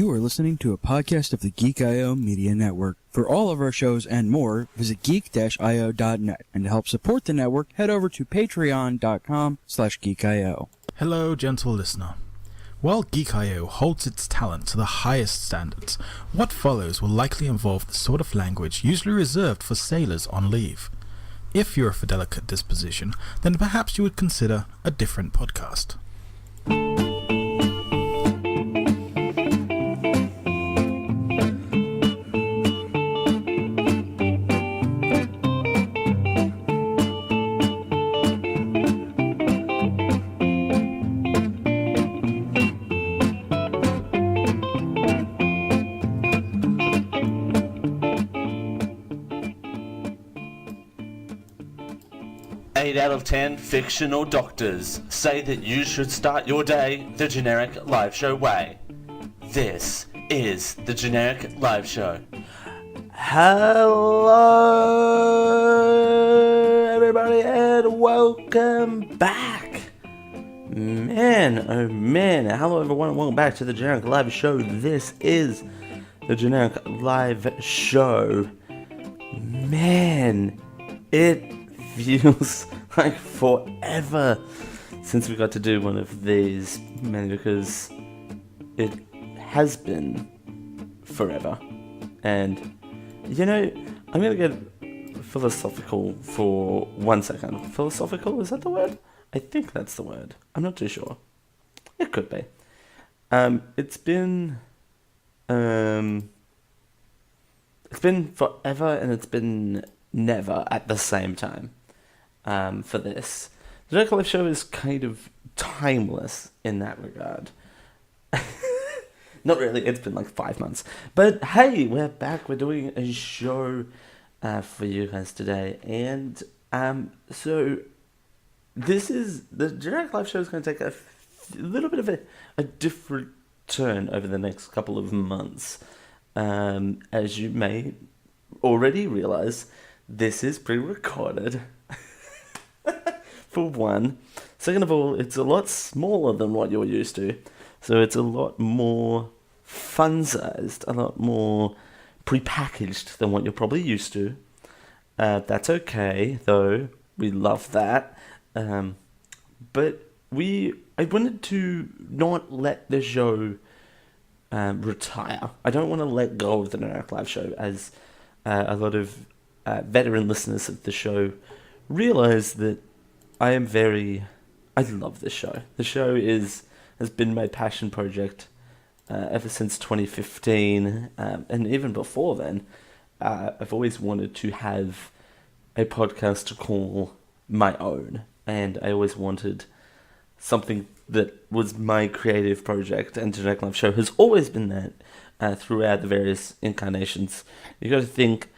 You are listening to a podcast of the Geek.io Media Network. For all of our shows and more, visit geek-io.net. And to help support the network, head over to patreon.com/geek.io. Hello, gentle listener. While Geek.io holds its talent to the highest standards, what follows will likely involve the sort of language usually reserved for sailors on leave. If you're of a delicate disposition, then perhaps you would consider a different podcast. 8 out of 10 fictional doctors say that you should start your day the generic live show way. This is the generic live show. Hello everybody and welcome back. Man, oh man, hello everyone and welcome back to the generic live show. This is the generic live show. Man, it feels like forever since we got to do one of these, mainly because it has been forever. And you know, I'm gonna get philosophical for 1 second. Philosophical, is that the word? I think that's the word. I'm not too sure. It could be. It's been forever and it's been never at the same time. For this, the Generic Live Show is kind of timeless in that regard. Not really, it's been like 5 months. But hey, we're back, we're doing a show for you guys today. And so this is, the Generic Live Show is going to take a little bit of a different turn over the next couple of months. As you may already realize, this is pre-recorded. For one. Second of all, it's a lot smaller than what you're used to. So it's a lot more fun-sized, a lot more prepackaged than what you're probably used to. That's okay, though. We love that. But I wanted to not let the show retire. I don't want to let go of the Generic Live Show, as a lot of veteran listeners of the show realize that I love this show. The show has been my passion project ever since 2015, and even before then. I've always wanted to have a podcast to call my own, and I always wanted something that was my creative project, and the Generic Live Show has always been that throughout the various incarnations. You got to think,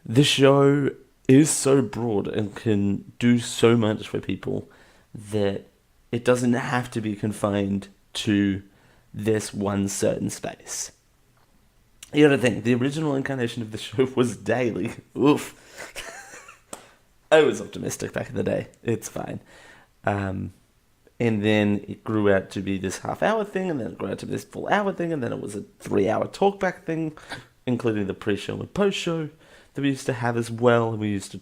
the show is so broad and can do so much for people that it doesn't have to be confined to this one certain space. You gotta think, the original incarnation of the show was daily. Oof. I was optimistic back in the day. It's fine. And then it grew out to be this half-hour thing, and then it grew out to be this full-hour thing, and then it was a 3-hour talkback thing, including the pre-show and post-show that we used to have as well. And we used to,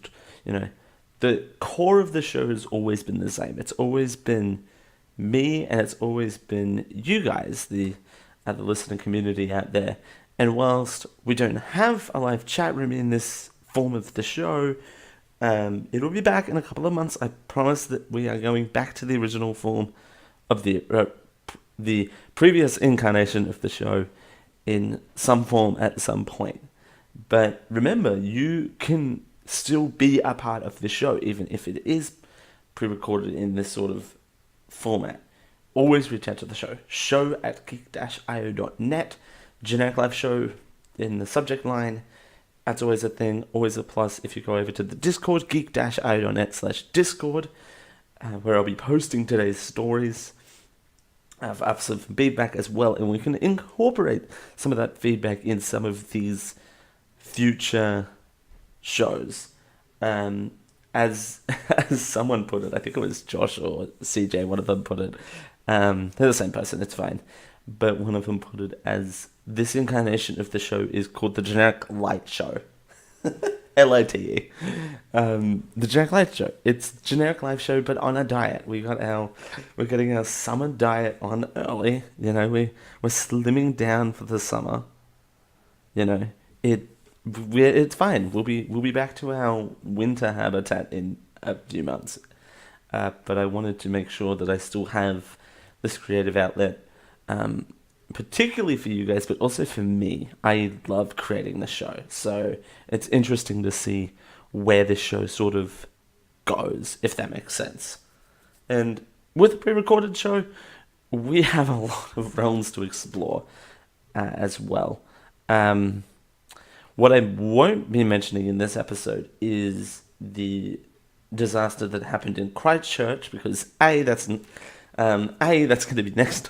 the core of the show has always been the same. It's always been me, and it's always been you guys, the listening community out there. And whilst we don't have a live chat room in this form of the show, it'll be back in a couple of months. I promise that we are going back to the original form of the previous incarnation of the show in some form at some point. But remember, you can still be a part of the show, even if it is pre-recorded in this sort of format. Always reach out to the show. show@geek-io.net. Generic Live Show in the subject line. That's always a thing, always a plus if you go over to the Discord, geek-io.net/discord, where I'll be posting today's stories. I've some feedback as well, and we can incorporate some of that feedback in some of these future shows. As someone put it, I think it was Josh or CJ, one of them put it. They're the same person, it's fine. but one of them put it as this incarnation of the show is called the Generic Light Show. LITE. The Generic Light Show. It's generic live show, but on a diet. We're getting our summer diet on early. You know, we're slimming down for the summer. You know, it's fine. We'll be back to our winter habitat in a few months. But I wanted to make sure that I still have this creative outlet, particularly for you guys, but also for me. I love creating the show, so it's interesting to see where this show sort of goes, if that makes sense. And with a pre-recorded show, we have a lot of realms to explore as well. What I won't be mentioning in this episode is the disaster that happened in Christchurch, because that's going to be next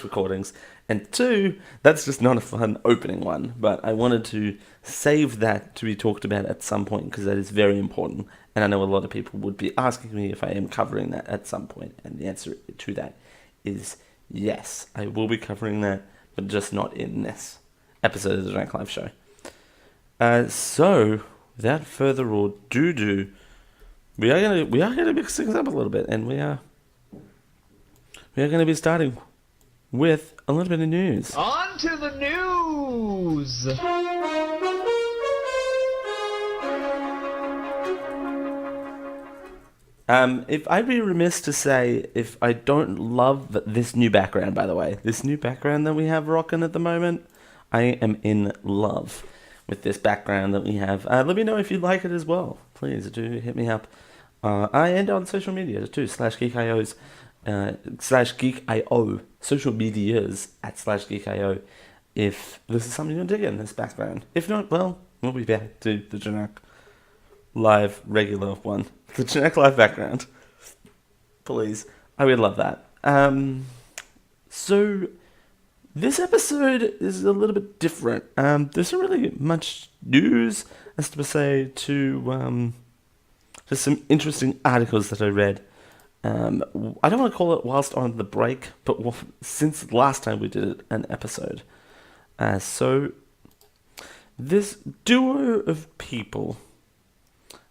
recordings, and 2, that's just not a fun opening one. But I wanted to save that to be talked about at some point, because that is very important, and I know a lot of people would be asking me if I am covering that at some point, and the answer to that is yes, I will be covering that, but just not in this episode of the Drunk Live Show. So without further ado, we are gonna mix things up a little bit, and we are going to be starting with a little bit of news. On to the news! If I'd be remiss to say if I don't love this new background, by the way. This new background that we have rocking at the moment, I am in love with this background that we have. Let me know if you like it as well. Please do hit me up. I end on social media too, /geekIOs, /geekIO, social medias @geekIO, if this is something you're digging, this background. If not, well, we'll be back to the generic live regular one. The generic live background. Please. I would love that. So this episode is a little bit different. There's not really much news as to say to just some interesting articles that I read. I don't want to call it whilst on the break, but since last time we did an episode. So this duo of people,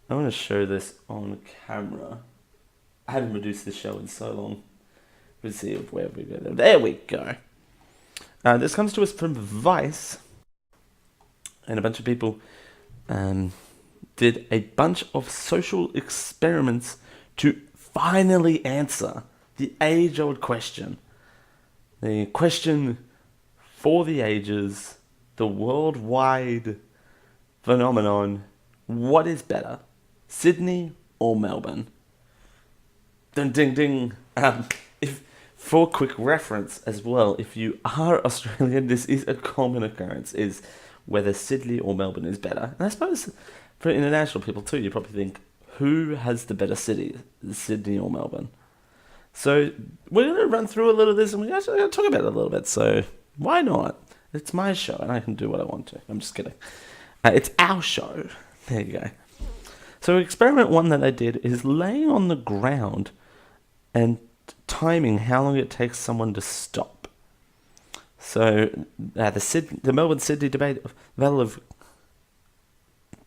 I want to show this on camera. I haven't produced this show in so long. Let's see where we go. There we go. This comes to us from Vice, and a bunch of people did a bunch of social experiments to finally answer the age-old question. The question for the ages, the worldwide phenomenon: what is better, Sydney or Melbourne? Ding, ding, ding. For quick reference as well, if you are Australian, this is a common occurrence, is whether Sydney or Melbourne is better. And I suppose for international people too, you probably think, who has the better city, Sydney or Melbourne? So we're going to run through a little of this, and we're actually going to talk about it a little bit, so why not? It's my show, and I can do what I want to. I'm just kidding. It's our show. There you go. So experiment 1 that I did is laying on the ground and timing how long it takes someone to stop. So the Melbourne-Sydney debate, battle of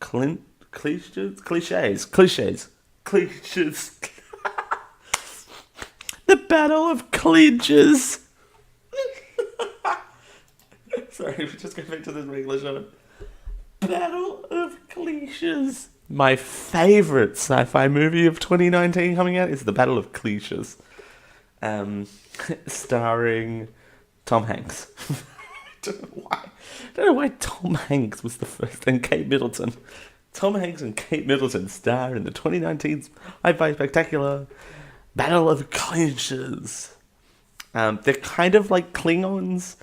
cliches. The battle of Cleches. Sorry, we're just going back to this regular show. Battle of Cleches. My favourite sci-fi movie of 2019 coming out is The Battle of Cleches. Starring Tom Hanks. I don't know why Tom Hanks was the first, and Kate Middleton. Tom Hanks and Kate Middleton star in the 2019 sci-fi spectacular Battle of Cleches. They're kind of like Klingons,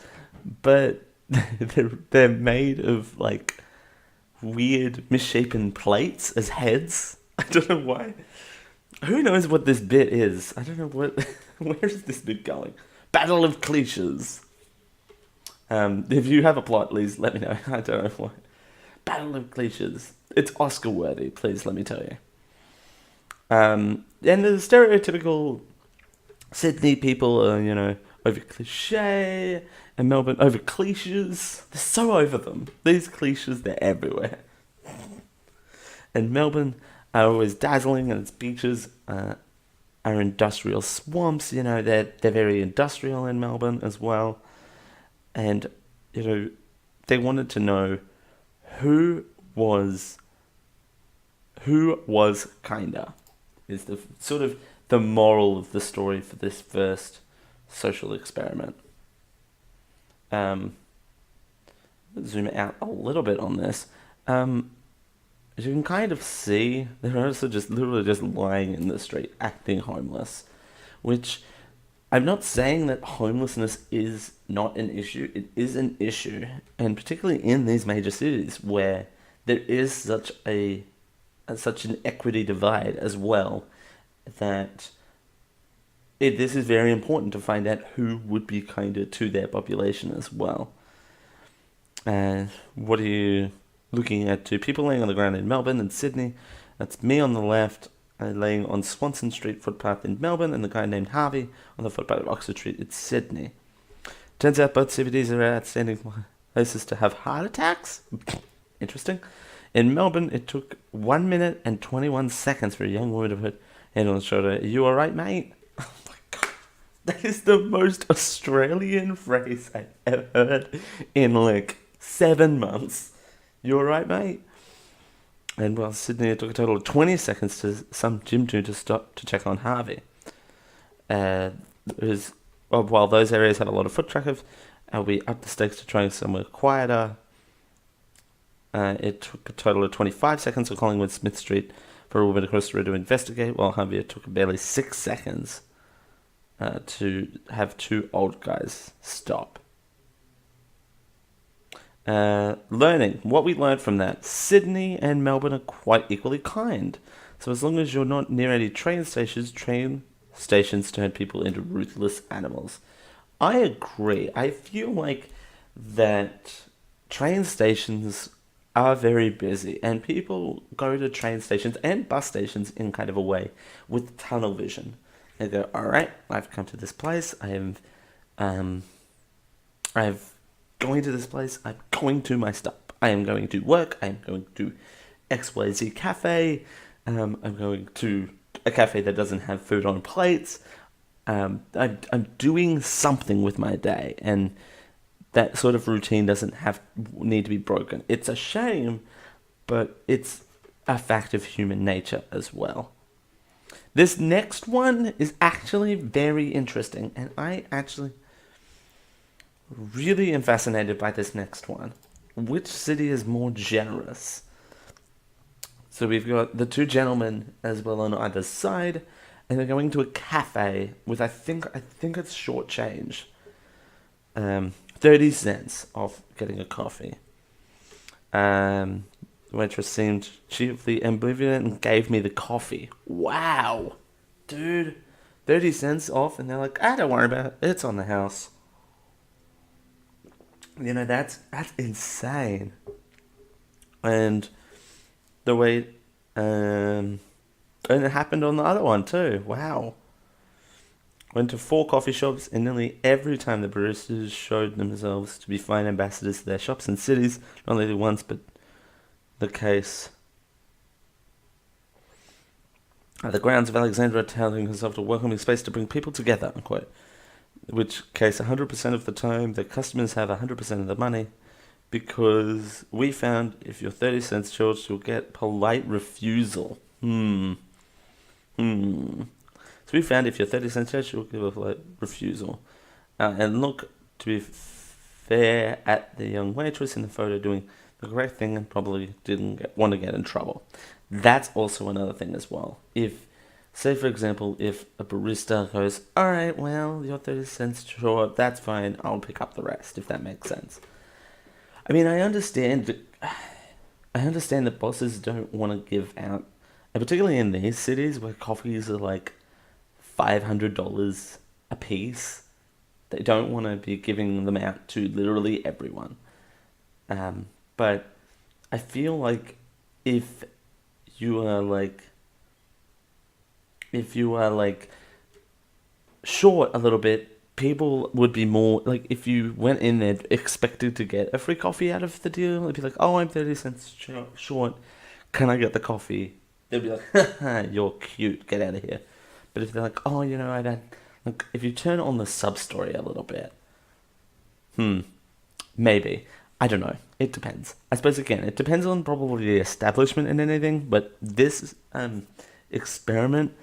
but they're made of like weird misshapen plates as heads. I don't know why. Who knows what this bit is? I don't know what. Where is this bit going? Battle of Cleches. If you have a plot, please let me know. I don't know why. Battle of Cleches. It's Oscar worthy, please let me tell you. And the stereotypical Sydney people are, over Cliche, and Melbourne over Cleches. They're so over them. These Cleches, they're everywhere. And Melbourne are always dazzling, and its beaches are industrial swamps. You know, they're very industrial in Melbourne as well. And, you know, they wanted to know who was kinder, is the sort of the moral of the story for this first social experiment. Zoom out a little bit on this. As you can kind of see, they're also just literally just lying in the street, acting homeless. Which, I'm not saying that homelessness is not an issue. It is an issue, and particularly in these major cities where there is such an equity divide as well, that this is very important to find out who would be kinder to their population as well. What are you looking at? Two people laying on the ground in Melbourne and Sydney. That's me on the left, laying on Swanston Street footpath in Melbourne, and the guy named Harvey on the footpath of Oxford Street in Sydney. Turns out both CBDs are outstanding places to have heart attacks. Interesting. In Melbourne, it took 1 minute and 21 seconds for a young woman to put hand on the shoulder. Are you alright, mate? Oh my god. That is the most Australian phrase I've ever heard in like 7 months. You alright, mate? And while Sydney, it took a total of 20 seconds to some gym dude to stop to check on Harvey. While those areas have a lot of foot traffic, we upped the stakes to trying somewhere quieter. It took a total of 25 seconds on Collingwood Smith Street for a woman across the road to investigate, while Harvey, it took barely 6 seconds to have two old guys stop. Learning. What we learned from that. Sydney and Melbourne are quite equally kind. So as long as you're not near any train stations turn people into ruthless animals. I agree. I feel like that train stations are very busy, and people go to train stations and bus stations in kind of a way with tunnel vision. They go, alright, I've come to this place, I've going to this place, I'm going to my stop. I am going to work, I am going to XYZ cafe, I'm going to a cafe that doesn't have food on plates. I'm doing something with my day, and that sort of routine doesn't need to be broken. It's a shame, but it's a fact of human nature as well. This next one is actually very interesting, and I actually really am fascinated by this next one. Which city is more generous? So we've got the two gentlemen as well on either side, and they're going to a cafe with I think it's short change. 30 cents off getting a coffee. The waitress seemed chiefly ambivalent and gave me the coffee. Wow, dude, 30 cents off, and they're like, don't worry about it, it's on the house. You know, that's insane. And the way, and it happened on the other one too. Wow. Went to 4 coffee shops, and nearly every time the baristas showed themselves to be fine ambassadors to their shops and cities, not only once, but the case. At the grounds of Alexandra, telling herself a welcoming space to bring people together, unquote. Which case, 100% of the time, the customers have 100% of the money, because we found if you're 30 cents short, you'll get polite refusal. So we found if you're 30 cents short, you'll give a polite refusal. And look, to be fair, at the young waitress in the photo doing the correct thing and probably didn't want to get in trouble. That's also another thing as well. Say, for example, if a barista goes, alright, well, you're 30 cents short, that's fine, I'll pick up the rest, if that makes sense. I mean, I understand that bosses don't want to give out, and particularly in these cities where coffees are like $500 a piece, they don't want to be giving them out to literally everyone. But I feel like if you are short a little bit, people would be more like, if you went in there expected to get a free coffee out of the deal, it'd be like, oh, I'm 30 cents short. Can I get the coffee? They'd be like, you're cute, get out of here. But if they're like, oh, I don't, like, if you turn on the sub story a little bit, maybe. I don't know. It depends. I suppose, again, it depends on probably the establishment and anything, but this experiment,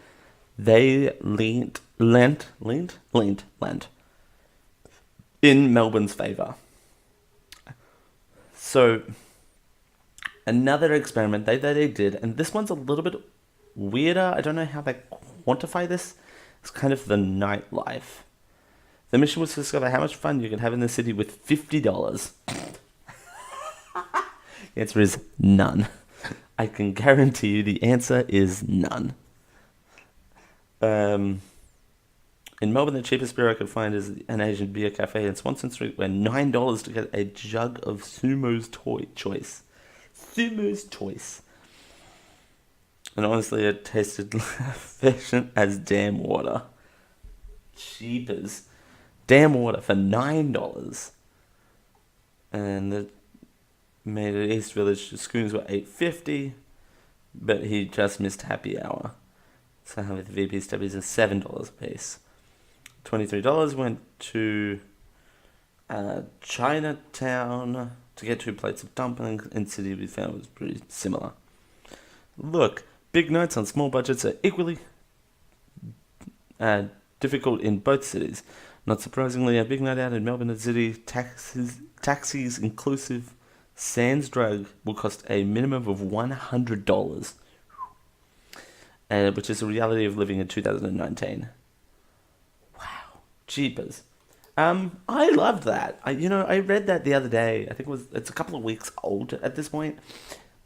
they lent in Melbourne's favour. So, another experiment they did, and this one's a little bit weirder. I don't know how they quantify this. It's kind of the nightlife. The mission was to discover how much fun you can have in the city with $50. The answer is none. I can guarantee you the answer is none. In Melbourne, the cheapest beer I could find is an Asian beer cafe in Swanston Street, where $9 to get a jug of Sumo's Choice. Sumo's Choice. And honestly, it tasted efficient as dam water. Cheapers. Dam water for $9. And the made at East Village, the schoons were $8.50, but he just missed happy hour. So with VP stubbies is $7 a piece. $23 went to Chinatown to get 2 plates of dumplings, and city we found was pretty similar. Look, big nights on small budgets are equally difficult in both cities. Not surprisingly, a big night out in Melbourne City, taxis inclusive, sans drug, will cost a minimum of $100, which is the reality of living in 2019. Wow, jeepers. I loved that. I read that the other day. I think it's a couple of weeks old at this point,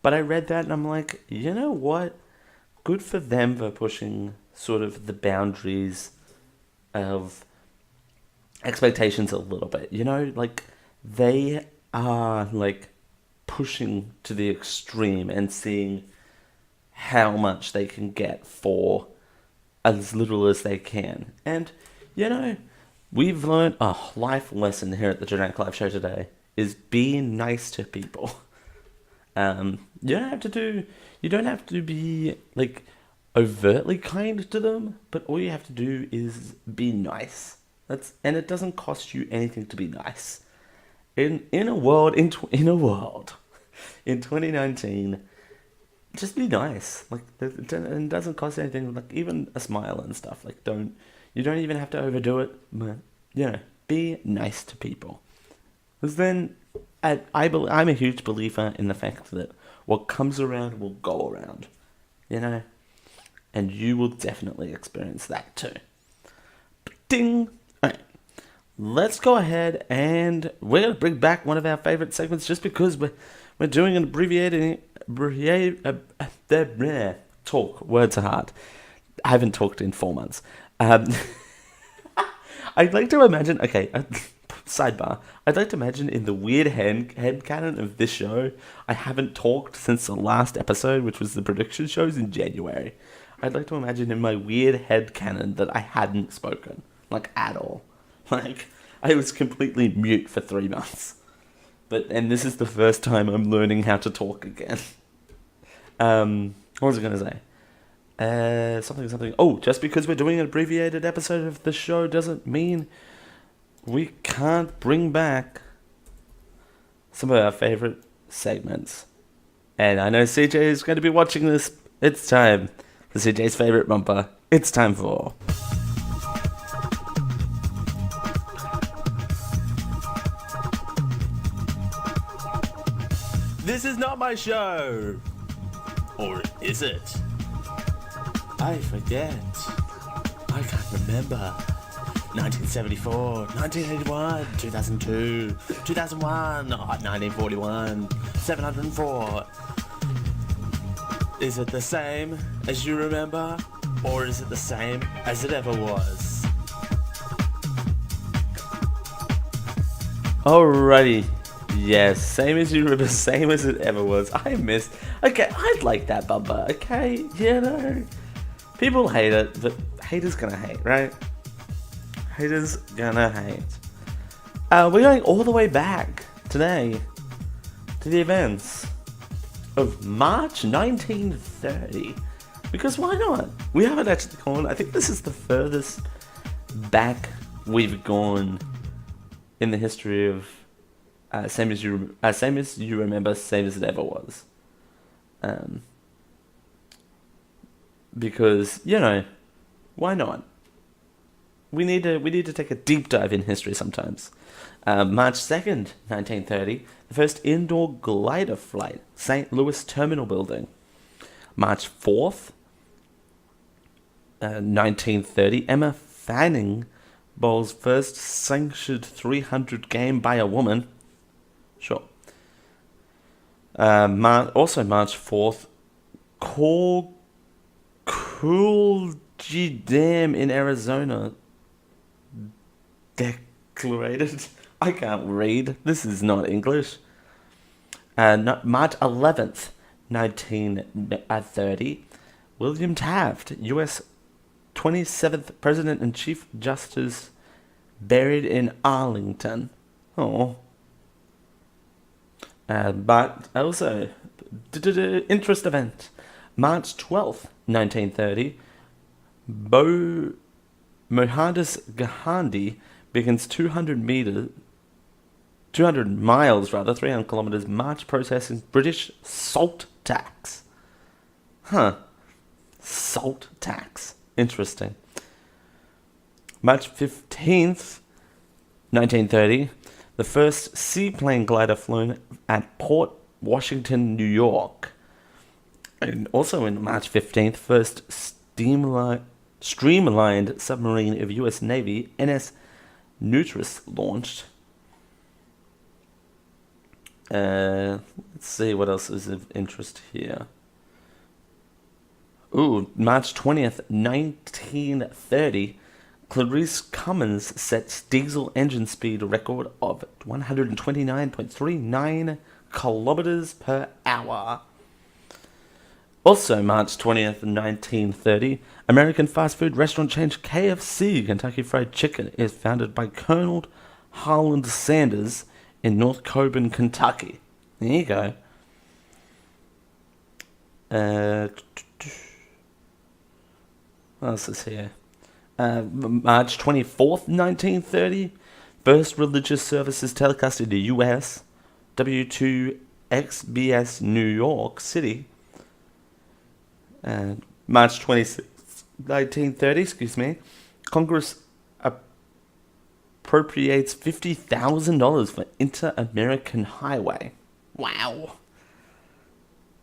but I read that and I'm like, you know what? Good for them for pushing sort of the boundaries of expectations a little bit. Like, they are like pushing to the extreme and seeing how much they can get for as little as they can. And we've learned a life lesson here at the Genetic Life Show today, is being nice to people. You don't have to be like overtly kind to them, but all you have to do is be nice. And it doesn't cost you anything to be nice. In a world in 2019, just be nice. Like, it doesn't cost anything. Like, even a smile and stuff. Like, you don't even have to overdo it. But be nice to people. Because then, I'm a huge believer in the fact that what comes around will go around. And you will definitely experience that too. Ding. All right. Let's go ahead and we're going to bring back one of our favorite segments, just because we're doing an abbreviated talk. Words are hard. I haven't talked in 4 months. I'd like to imagine, sidebar, I'd like to imagine in the weird headcanon of this show, I haven't talked since the last episode, which was the prediction shows in January. I'd like to imagine in my weird headcanon that I hadn't spoken, like, at all. Like, I was completely mute for 3 months. And this is the first time I'm learning how to talk again. What was I going to say? Something. Oh, just because we're doing an abbreviated episode of the show doesn't mean we can't bring back some of our favorite segments. And I know CJ is going to be watching this. It's time for CJ's favorite bumper. It's time for... This is not my show! Or is it? I forget. I can't remember. 1974, 1981, 2002, 2001, 1941, 704. Is it the same as you remember? Or is it the same as it ever was? Alrighty. Yes, same as you remember, same as it ever was. I'd like that bumper, okay? People hate it, but haters gonna hate, right? Haters gonna hate. We're going all the way back today to the events of March 1930. Because why not? We haven't actually gone. I think this is the furthest back we've gone in the history of same as you remember, same as it ever was. Because why not? We need to take a deep dive in history sometimes. March 2nd, 1930, the first indoor glider flight, St. Louis Terminal Building. March 4th, 1930, Emma Fanning bowls first sanctioned 300 game by a woman. Sure. Also March 4th, Coolgee Dam in Arizona declared. I can't read. This is not English. March 11th, 1930, William Taft, U.S. 27th President and Chief Justice, buried in Arlington. Oh. But also, interest event. March 12th, 1930, Mohandas Gandhi begins 300 miles, 300 kilometers march protesting British salt tax. Salt tax. Interesting. March 15th, 1930, the first seaplane glider flown at Port Washington, New York. And also in March 15th, first streamlined submarine of U.S. Navy, NS Nutris, launched. Let's see what else is of interest here. March 20th, 1930, Clarice Cummins sets diesel engine speed record of 129.39 kilometers per hour. Also March 20th, 1930, American fast food restaurant chain KFC, Kentucky Fried Chicken, is founded by Colonel Harland Sanders in North Coburn, Kentucky. There you go. What else is here? March 24th, 1930, first religious services telecast in the U.S., W2XBS New York City. March 26th, 1930, Congress appropriates $50,000 for Inter-American Highway. Wow,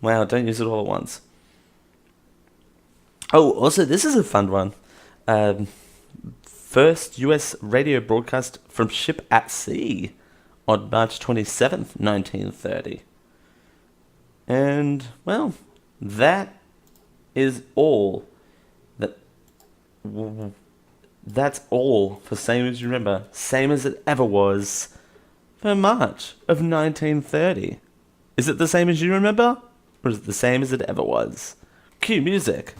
don't use it all at once. Oh, also, this is a fun one. First U.S. radio broadcast from ship at sea on March 27th, 1930. And, well, that is all. That's all for Same As You Remember, same as it ever was for March of 1930. Is it the same as you remember? Or is it the same as it ever was? Cue music.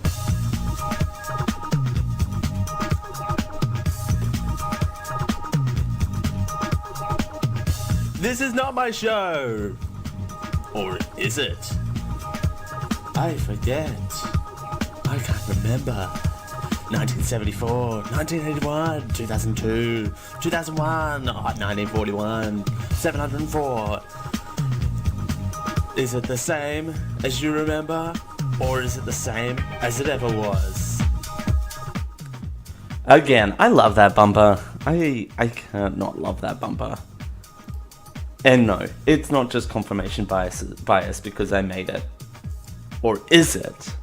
This is not my show! Or is it? I forget. I can't remember. 1974, 1981, 2002, 2001, 1941, 704. Is it the same as you remember? Or is it the same as it ever was? Again, I love that bumper. I can't not love that bumper. And no, it's not just confirmation bias because I made it. Or is it?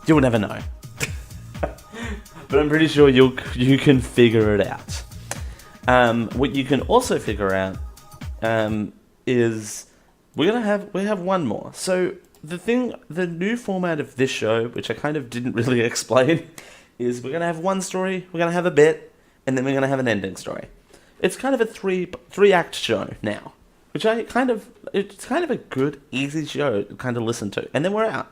You'll never know. But I'm pretty sure you can figure it out. What you can also figure out is we have one more. So the new format of this show, which I kind of didn't really explain, is we're gonna have one story, we're gonna have a bit, and then we're gonna have an ending story. It's kind of a three act show now, which it's kind of a good, easy show to kind of listen to, and then we're out.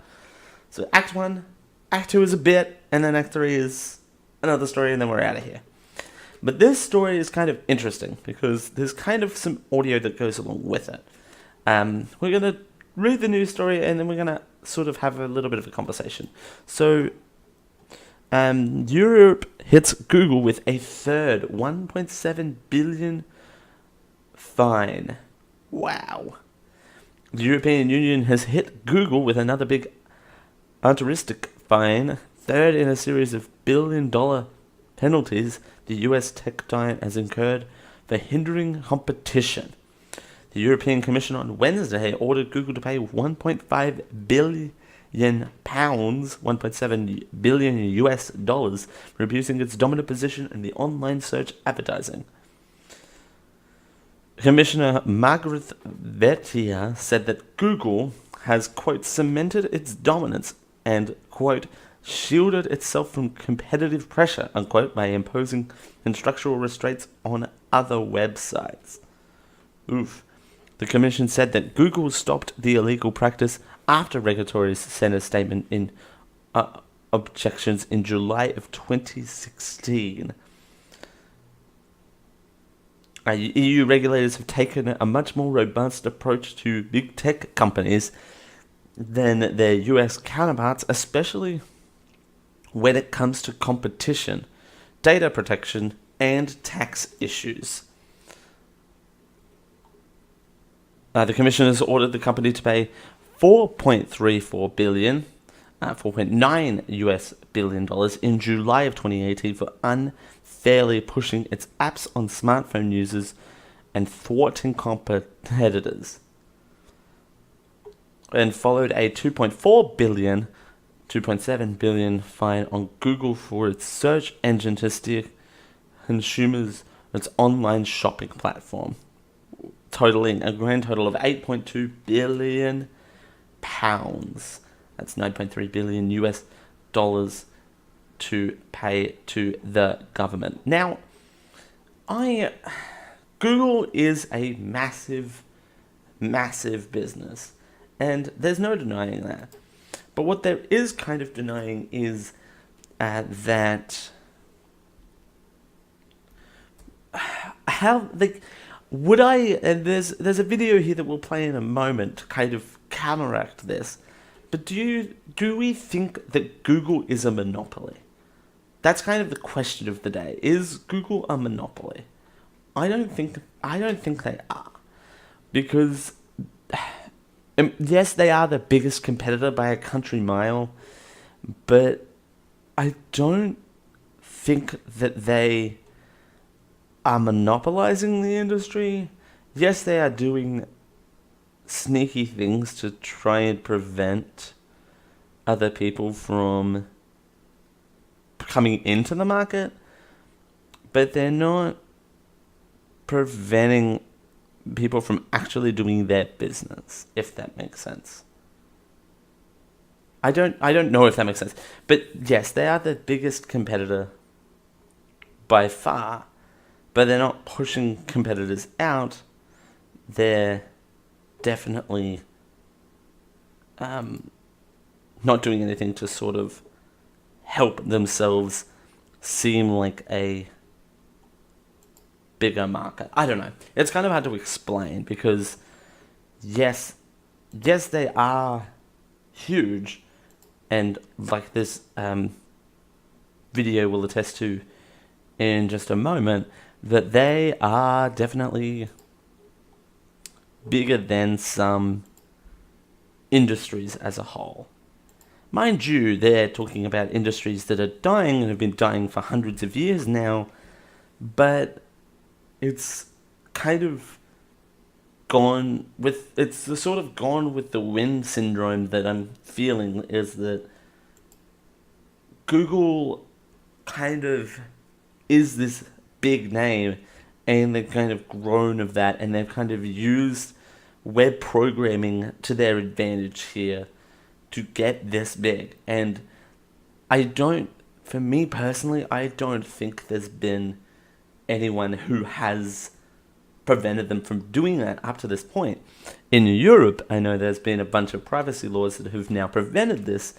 So Act 1, Act 2 is a bit, and then Act 3 is another story, and then we're out of here. But this story is kind of interesting because there's kind of some audio that goes along with it. We're going to read the news story and then we're going to sort of have a little bit of a conversation. So, Europe hits Google with a third 1.7 billion fine. Wow. The European Union has hit Google with another big altruistic fine, third in a series of billion-dollar penalties the US tech giant has incurred for hindering competition. The European Commission on Wednesday ordered Google to pay 1.5 billion pounds, 1.7 billion US dollars, for abusing its dominant position in the online search advertising. Commissioner Margaret Vettier said that Google has, quote, cemented its dominance and, quote, shielded itself from competitive pressure, unquote, by imposing structural restraints on other websites. Oof. The commission said that Google stopped the illegal practice after regulatory sent a statement in objections in July of 2016. EU regulators have taken a much more robust approach to big tech companies than their US counterparts, especially when it comes to competition, data protection, and tax issues. The Commission has ordered the company to pay $4.34 billion, $4.9 US billion in July of 2018 for unfairly pushing its apps on smartphone users and thwarting competitors, and followed a $2.4 billion, $2.7 billion fine on Google for its search engine to steer consumers its online shopping platform, totaling a grand total of 8.2 billion pounds. That's 9.3 billion US dollars to pay to the government. Now, Google is a massive, massive business, and there's no denying that. But what there is kind of denying is that how would I? And there's a video here that we'll play in a moment to kind of counteract this. But do we think that Google is a monopoly? That's kind of the question of the day. Is Google a monopoly? I don't think they are, because yes, they are the biggest competitor by a country mile, but I don't think that they are monopolizing the industry. Yes, they are doing sneaky things to try and prevent other people from coming into the market, but they're not preventing people from actually doing their business, if that makes sense. I don't know if that makes sense, but yes, they are the biggest competitor by far, but they're not pushing competitors out. They're definitely not doing anything to sort of help themselves seem like a bigger market. I don't know. It's kind of hard to explain because yes, they are huge, and like this video will attest to in just a moment, that they are definitely bigger than some industries as a whole. Mind you, they're talking about industries that are dying and have been dying for hundreds of years now, but it's kind of gone with, it's the sort of gone with the wind syndrome that I'm feeling, is that Google kind of is this big name, and they've kind of grown of that, and they've kind of used web programming to their advantage here to get this big. And for me personally, I don't think there's been anyone who has prevented them from doing that up to this point. In Europe, I know there's been a bunch of privacy laws that have now prevented this,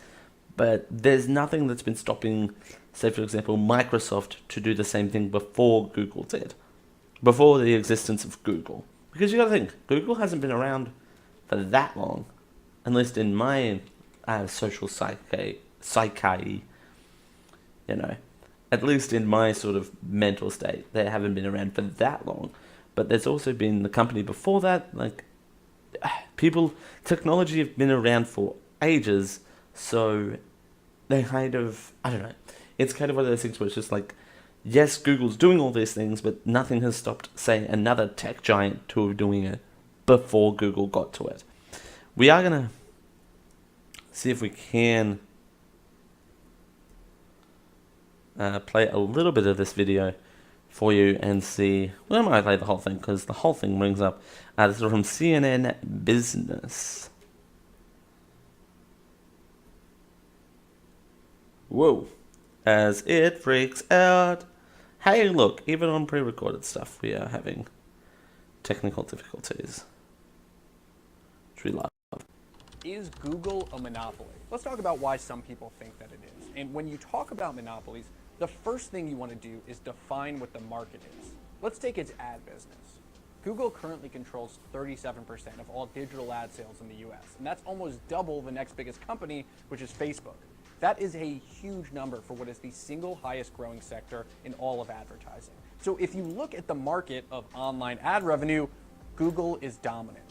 but there's nothing that's been stopping say for example, Microsoft to do the same thing before Google did, before the existence of Google. Because you got to think, Google hasn't been around for that long, at least in my social psyche, you know, at least in my sort of mental state, they haven't been around for that long. But there's also been the company before that, like, technology have been around for ages, so they kind of, I don't know, it's kind of one of those things where it's just like, yes, Google's doing all these things, but nothing has stopped, say, another tech giant to doing it before Google got to it. We are going to see if we can play a little bit of this video for you and see, well, I might play the whole thing because the whole thing brings up, this is from CNN Business. Whoa. As it freaks out. Hey, look, even on pre-recorded stuff, we are having technical difficulties, which we love. Is Google a monopoly? Let's talk about why some people think that it is. And when you talk about monopolies, the first thing you want to do is define what the market is. Let's take its ad business. Google currently controls 37% of all digital ad sales in the US, and that's almost double the next biggest company, which is Facebook. That is a huge number for what is the single highest growing sector in all of advertising. So if you look at the market of online ad revenue, Google is dominant.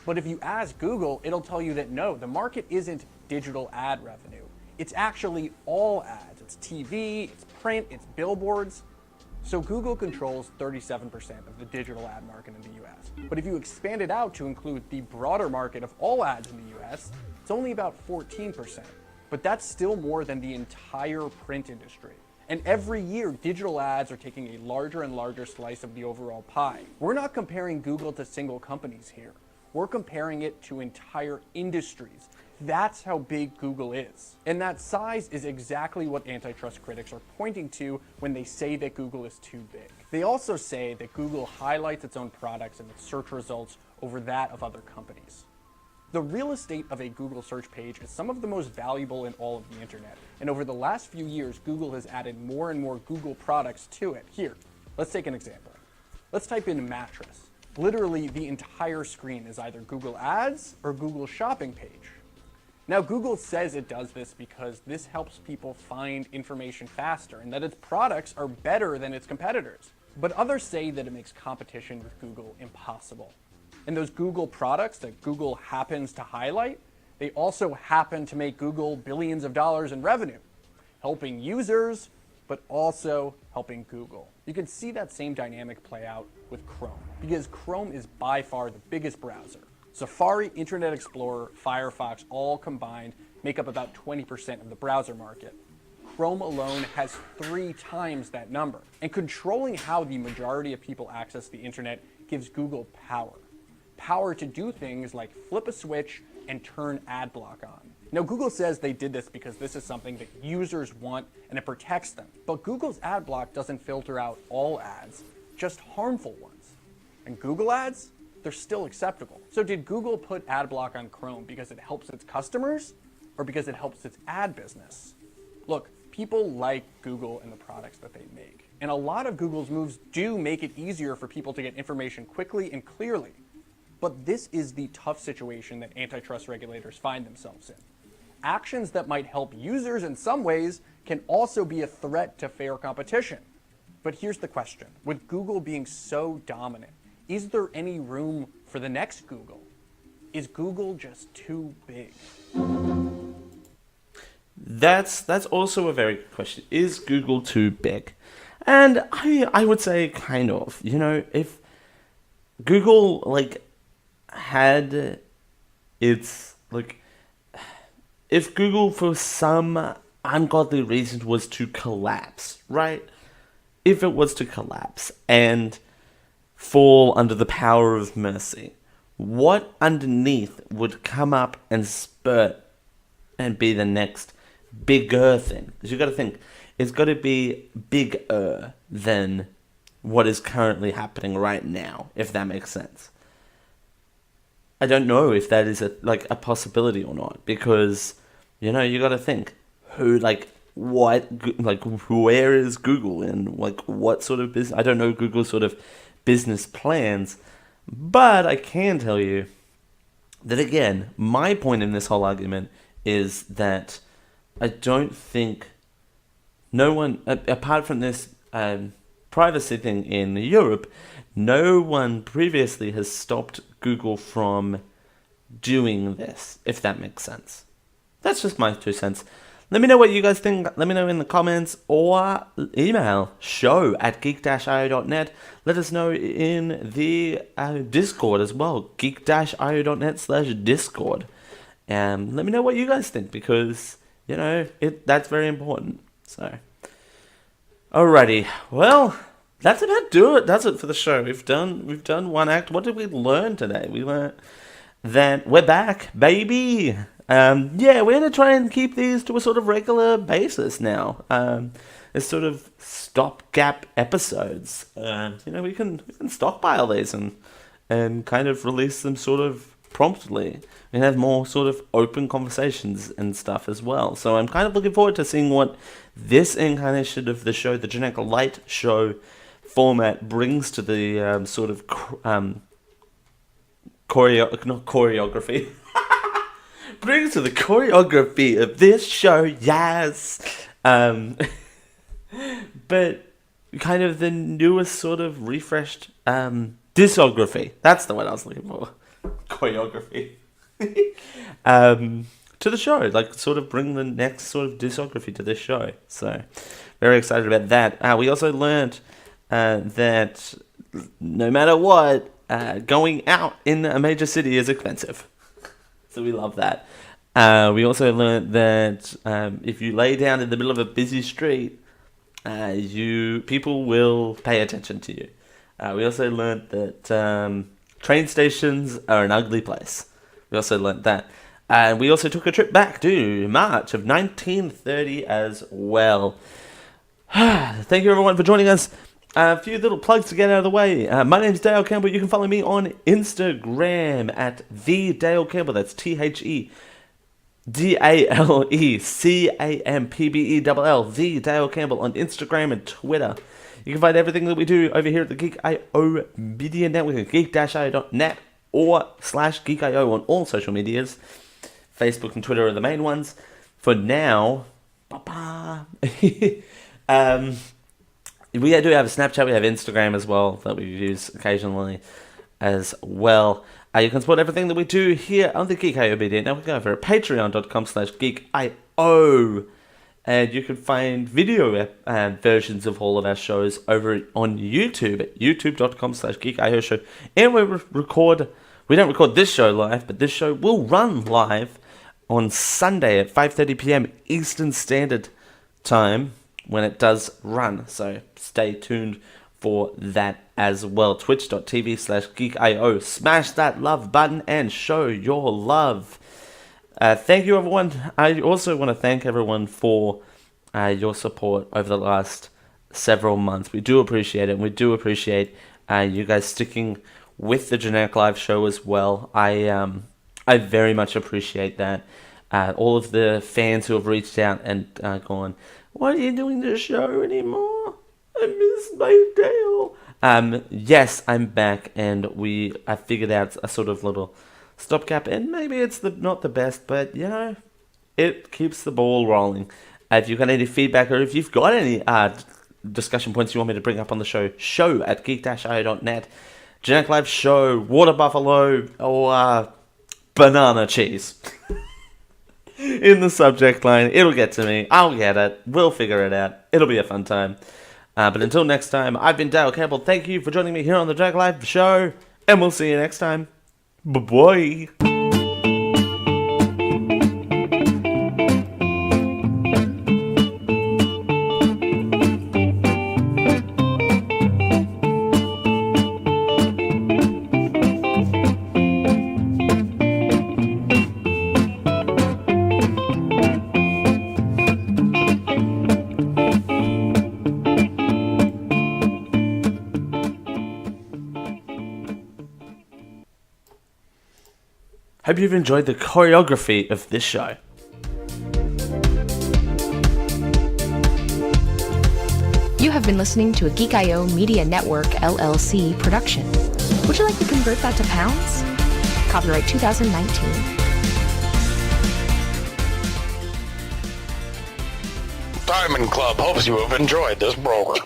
But if you ask Google, it'll tell you that no, the market isn't digital ad revenue. It's actually all ads. It's TV, it's print, it's billboards. So Google controls 37% of the digital ad market in the US. But if you expand it out to include the broader market of all ads in the US, it's only about 14%. But that's still more than the entire print industry. And every year, digital ads are taking a larger and larger slice of the overall pie. We're not comparing Google to single companies here. We're comparing it to entire industries. That's how big Google is. And that size is exactly what antitrust critics are pointing to when they say that Google is too big. They also say that Google highlights its own products and its search results over that of other companies. The real estate of a Google search page is some of the most valuable in all of the internet. And over the last few years, Google has added more and more Google products to it. Here, let's take an example. Let's type in mattress. Literally, the entire screen is either Google Ads or Google Shopping page. Now, Google says it does this because this helps people find information faster and that its products are better than its competitors. But others say that it makes competition with Google impossible. And those Google products that Google happens to highlight, they also happen to make Google billions of dollars in revenue, helping users, but also helping Google. You can see that same dynamic play out with Chrome, because Chrome is by far the biggest browser. Safari, Internet Explorer, Firefox, all combined make up about 20% of the browser market. Chrome alone has 3 times that number. And controlling how the majority of people access the internet gives Google power. Power to do things like flip a switch and turn ad block on. Now, Google says they did this because this is something that users want and it protects them. But Google's ad block doesn't filter out all ads, just harmful ones. And Google ads, they're still acceptable. So did Google put ad block on Chrome because it helps its customers or because it helps its ad business? Look, people like Google and the products that they make. And a lot of Google's moves do make it easier for people to get information quickly and clearly. But this is the tough situation that antitrust regulators find themselves in. Actions that might help users in some ways can also be a threat to fair competition. But here's the question. With Google being so dominant, is there any room for the next Google? Is Google just too big? That's also a very good question. Is Google too big? And I would say kind of. You know, if Google had its if Google for some ungodly reason was to collapse, right? If it was to collapse and fall under the power of mercy, what underneath would come up and spurt and be the next bigger thing? Because you've got to think, it's got to be bigger than what is currently happening right now, if that makes sense. I don't know if that is a possibility or not, because, you know, you got to think, who, where is Google and like what sort of business. I don't know Google's sort of business plans, but I can tell you that again, my point in this whole argument is that I don't think no one, apart from this privacy thing in Europe, no one previously has stopped Google from doing this, if that makes sense. That's just my 2 cents. Let me know what you guys think. Let me know in the comments or email show@geek-io.net. Let us know in the Discord as well, geek-io.net/Discord. And let me know what you guys think because, you know, that's very important. So, alrighty. Well, that's about That's it for the show. We've done one act. What did we learn today? We learned that we're back, baby. We're gonna try and keep these to a sort of regular basis now. As sort of stopgap episodes. We can stockpile these and kind of release them sort of promptly. We can have more sort of open conversations and stuff as well. So I'm kind of looking forward to seeing what this incarnation of the show, the Genetic Light show format, brings to the sort of choreography. Brings to the choreography of this show, yes. But kind of the newest sort of refreshed discography. That's the one I was looking for. Choreography. To the show, like sort of bring the next sort of discography to this show. So very excited about that. We also learned that no matter what, going out in a major city is expensive. So we love that. We also learned that if you lay down in the middle of a busy street, people will pay attention to you. We also learned that train stations are an ugly place. We also learned that. And we also took a trip back to March of 1930 as well. Thank you everyone for joining us. A few little plugs to get out of the way. My name's Dale Campbell. You can follow me on Instagram at the Dale Campbell. That's TheDaleCampbell. The Dale Campbell on Instagram and Twitter. You can find everything that we do over here at the Geek.io Media Network at geek-io.net or /geek.io on all social medias. Facebook and Twitter are the main ones. For now, we do have a Snapchat, we have Instagram as well, that we use occasionally as well. You can support everything that we do here on the Geek.io Media Network over at patreon.com/geek.io. And you can find video versions of all of our shows over on YouTube at youtube.com/geek.io show. And we don't record this show live, but this show will run live on Sunday at 5:30 p.m. Eastern Standard Time when it does run. So stay tuned for that as well. Twitch.tv/geek.io. Smash that love button and show your love. Thank you, everyone. I also want to thank everyone for your support over the last several months. We do appreciate it, and we do appreciate you guys sticking with the Genetic Live show as well. I very much appreciate that. All of the fans who have reached out and gone, "Why are you doing this show anymore? I miss my Dale." Yes, I'm back, and I figured out a sort of little stopgap, and maybe it's not the best, but you know, it keeps the ball rolling. If you've got any feedback or if you've got any discussion points you want me to bring up on the show at geek-io.net. Genetic Live show, water buffalo, or banana cheese. In the subject line, it'll get to me. I'll get it. We'll figure it out. It'll be a fun time. But until next time, I've been Dale Campbell. Thank you for joining me here on the Genetic Live show, and we'll see you next time. Bye-bye. Hope you've enjoyed the choreography of this show. You have been listening to a Geek.io Media Network LLC production. Would you like to convert that to pounds? Copyright 2019. Diamond Club hopes you have enjoyed this program.